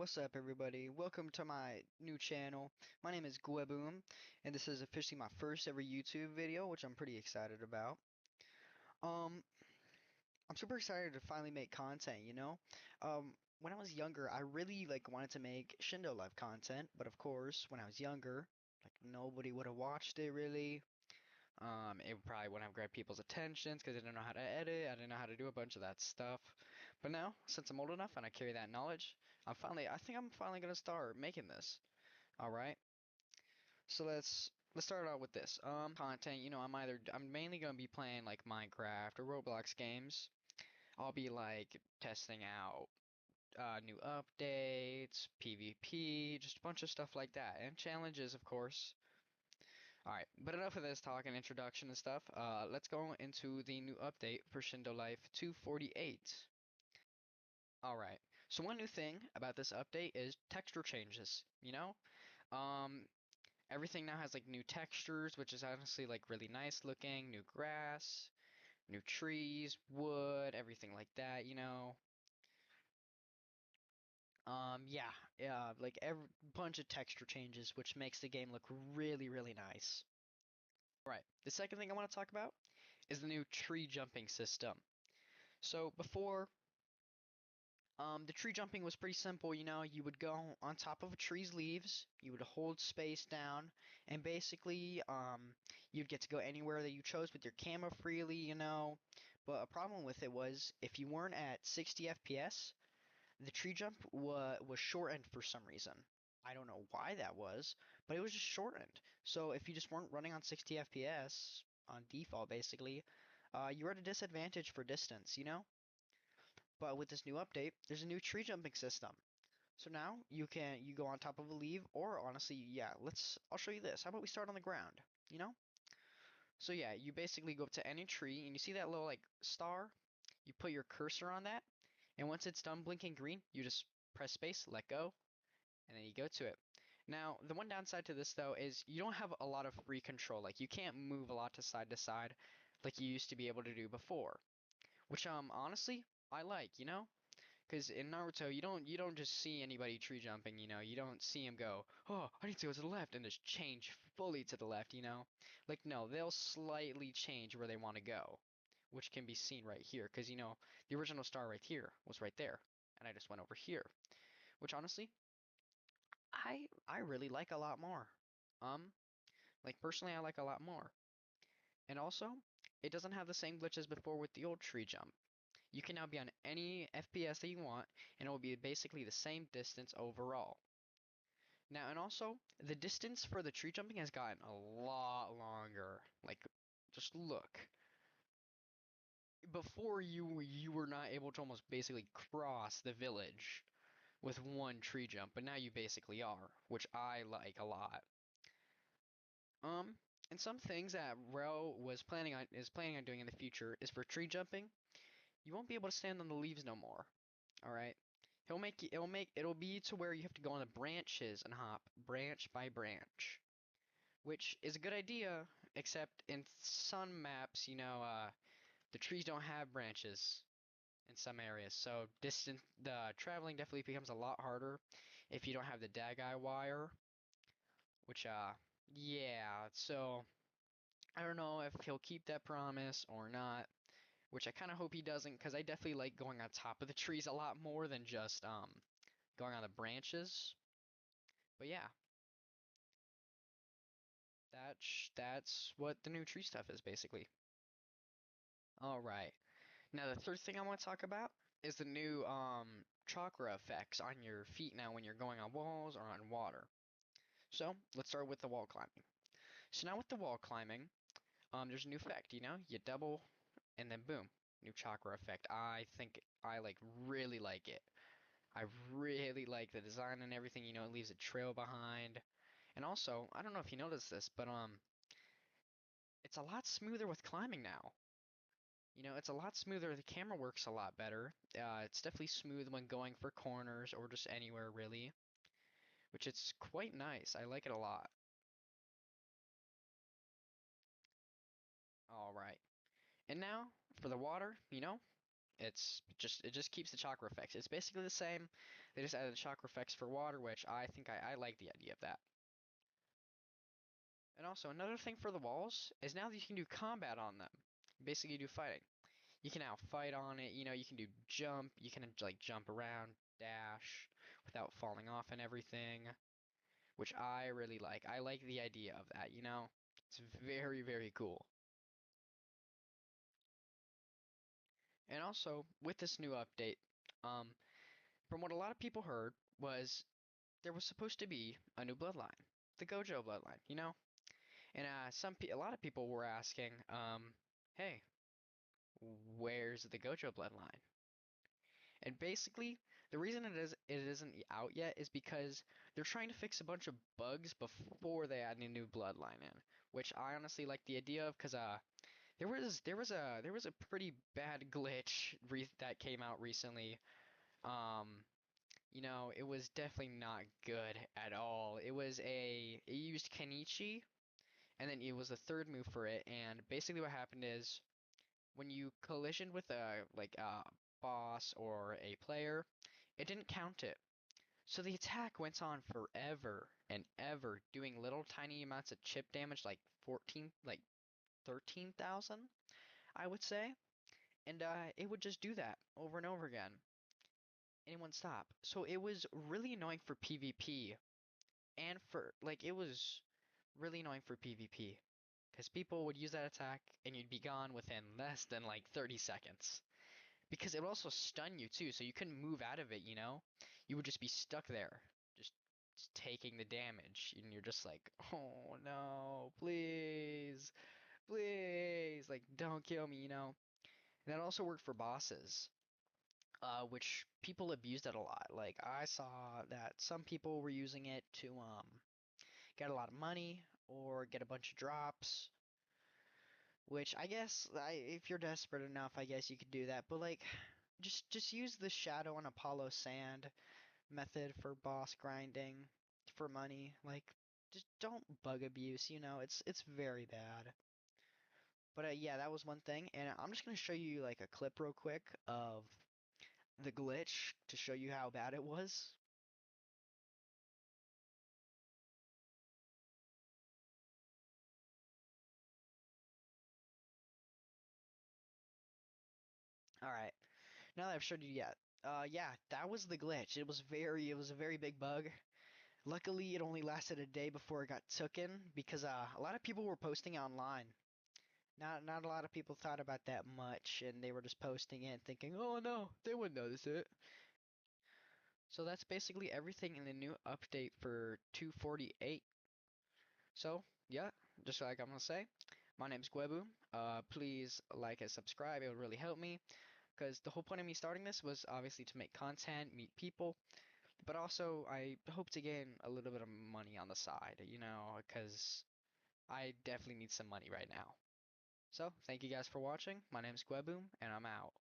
What's up, everybody? Welcome to my new channel. My name is Gweboom, and this is officially my first ever YouTube video, which I'm pretty excited about. Um, I'm super excited to finally make content, you know? When I was younger, I really wanted to make Shindo Life content, but of course, when I was younger, nobody would have watched it really. It probably wouldn't have grabbed people's attentions because I didn't know how to edit. I didn't know how to do a bunch of that stuff. But now, since I'm old enough and I carry that knowledge, I think I'm finally gonna start making this. All right. So let's start out with this. Content. I'm mainly gonna be playing like Minecraft or Roblox games. I'll be like testing out new updates, PvP, just a bunch of stuff like that, and challenges, of course. Alright, but enough of this talk and introduction and stuff. Let's go into the new update for Shindo Life 248. Alright, so one new thing about this update is texture changes, you know? Um, Everything now has like new textures, which is honestly like really nice looking, new grass, new trees, wood, everything like that, you know? Yeah, like every bunch of texture changes, which makes the game look really, really nice. Right. The second thing I want to talk about is the new tree jumping system. So before, the tree jumping was pretty simple. You know, you would go on top of a tree's leaves, you would hold space down, and basically, you'd get to go anywhere that you chose with your camera freely. You know, but a problem with it was if you weren't at 60 FPS, the tree jump was shortened for some reason. I don't know why that was, but it was just shortened. So if you just weren't running on 60 FPS on default, basically, you were at a disadvantage for distance, you know? But with this new update, there's a new tree jumping system. So now you go on top of a leaf, or honestly, yeah, I'll show you this. How about we start on the ground, you know? So yeah, you basically go up to any tree, and you see that little like star? You put your cursor on that, and once it's done blinking green, you just press space, let go, and then you go to it. Now, the one downside to this though is you don't have a lot of free control. Like you can't move a lot to side like you used to be able to do before. Which honestly, I like, you know? Because in Naruto, you don't just see anybody tree jumping, you know? You don't see him go, "Oh, I need to go to the left," and just change fully to the left, you know? Like no, they'll slightly change where they want to go, which can be seen right here because you know, the original star right here was right there, and I just went over here, which honestly, I really like a lot more. Um, like personally, I like a lot more. And also, it doesn't have the same glitch as before with the old tree jump. You can now be on any FPS that you want, and it will be basically the same distance overall. Now, and also, the distance for the tree jumping has gotten a lot longer. Like, just look. Before you were not able to almost basically cross the village with one tree jump, but now you basically are, which I like a lot. Um, and some things that Rel is planning on doing in the future is for tree jumping. You won't be able to stand on the leaves no more. All right. It'll be to where you have to go on the branches and hop branch by branch, which is a good idea, except in some maps, you know, the trees don't have branches in some areas, so the traveling definitely becomes a lot harder if you don't have the Dagai wire, which yeah, so I don't know if he'll keep that promise or not, which I kind of hope he doesn't, because I definitely like going on top of the trees a lot more than just going on the branches. But yeah, that's what the new tree stuff is basically. All right. Now the third thing I want to talk about is the new chakra effects on your feet now when you're going on walls or on water. So let's start with the wall climbing. So now with the wall climbing, there's a new effect. You know, you double and then boom, new chakra effect. I think I really like it. I really like the design and everything. You know, it leaves a trail behind. And also, I don't know if you noticed this, but it's a lot smoother with climbing now. You know, it's a lot smoother. The camera works a lot better. It's definitely smooth when going for corners or just anywhere really, which it's quite nice. I like it a lot. All right. And now for the water, you know, it just keeps the chakra effects. It's basically the same. They just added chakra effects for water, which I think I like the idea of that. And also, another thing for the walls is now that you can do combat on them. Basically, do fighting. You can now fight on it, you know, you can do jump, you can like jump around, dash, without falling off and everything, which I really like. I like the idea of that, you know? It's very, very cool. And also, with this new update, um, from what a lot of people heard was there was supposed to be a new bloodline, the Gojo bloodline, you know? And a lot of people were asking, hey, where's the Gojo bloodline? And basically, the reason it isn't out yet is because they're trying to fix a bunch of bugs before they add a new bloodline in, which I honestly like the idea of because there was a pretty bad glitch that came out recently. Um, you know, it was definitely not good at all. It used Kenichi, and then it was the third move for it, and basically what happened is when you collisioned with a boss or a player, it didn't count it. So the attack went on forever and ever, doing little tiny amounts of chip damage, like 13,000, I would say. And it would just do that over and over again. And it wouldn't stop. So it was really annoying for PvP. And it was really annoying for PvP. Because people would use that attack and you'd be gone within less than like 30 seconds. Because it would also stun you too, so you couldn't move out of it, you know? You would just be stuck there, just taking the damage, and you're just like, oh no, please, please, like, don't kill me, you know? And that also worked for bosses, which people abused it a lot. Like, I saw that some people were using it to, get a lot of money, or get a bunch of drops, which I guess, if you're desperate enough, I guess you could do that, but like, just use the Shadow and Apollo Sand method for boss grinding for money. Like, just don't bug abuse, you know, it's very bad. But yeah, that was one thing, and I'm just gonna show you like a clip real quick of the glitch to show you how bad it was. All right, now that I've showed you, yeah, that was the glitch. It was a very big bug. Luckily, it only lasted a day before it got taken because a lot of people were posting it online. Not a lot of people thought about that much, and they were just posting it thinking, "Oh no, they wouldn't notice it." So that's basically everything in the new update for 248. So yeah, just like I'm gonna say, my name's Gwebu. Please like and subscribe. It would really help me because the whole point of me starting this was obviously to make content, meet people, but also I hope to gain a little bit of money on the side, you know, because I definitely need some money right now. So, thank you guys for watching. My name's Gweboom, and I'm out.